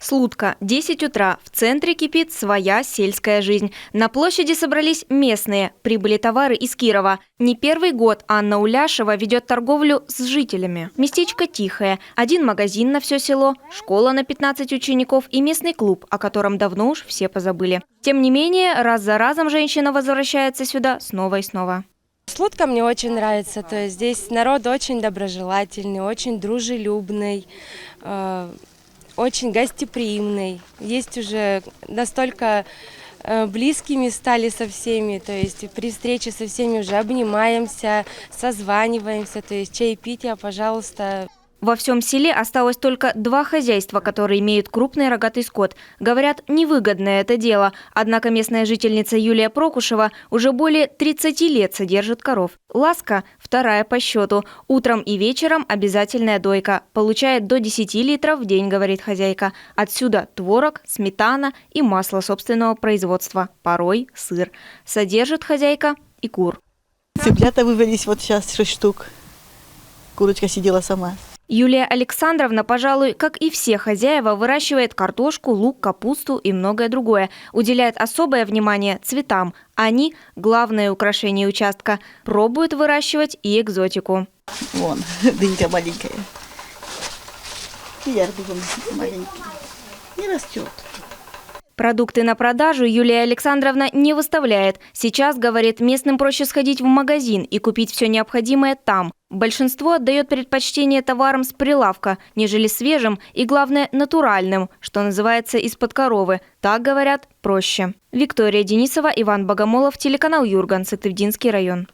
Слутка, 10 утра. В центре кипит своя сельская жизнь. На площади собрались местные. Прибыли товары из Кирова. Не первый год Анна Уляшева ведет торговлю с жителями. Местечко тихое. Один магазин на все село, школа на 15 учеников и местный клуб, о котором давно уж все позабыли. Тем не менее, раз за разом женщина возвращается сюда снова и снова. Слутка мне очень нравится. То есть здесь народ очень доброжелательный, очень дружелюбный. Очень гостеприимный. Есть уже настолько близкими стали со всеми, то есть при встрече со всеми уже обнимаемся, созваниваемся, то есть чаепитие, пожалуйста. Во всем селе осталось только 2 хозяйства, которые имеют крупный рогатый скот. Говорят, невыгодное это дело. Однако местная жительница Юлия Прокушева уже более 30 лет содержит коров. Ласка – вторая по счету. Утром и вечером обязательная дойка. Получает до 10 литров в день, говорит хозяйка. Отсюда творог, сметана и масло собственного производства. Порой сыр. Содержит хозяйка и кур. Цыплята вывелись вот сейчас 6 штук. Курочка сидела сама. Юлия Александровна, пожалуй, как и все хозяева, выращивает картошку, лук, капусту и многое другое. Уделяет особое внимание цветам. Они – главное украшение участка. Пробуют выращивать и экзотику. Вон, дынька маленькая. И арбуз маленький. Не растет. Продукты на продажу Юлия Александровна не выставляет. Сейчас, говорит, местным проще сходить в магазин и купить все необходимое там. Большинство отдает предпочтение товарам с прилавка, нежели свежим и, главное, натуральным, что называется из-под коровы. Так, говорят, проще. Виктория Денисова, Иван Богомолов, телеканал Юрган, Сыктывдинский район.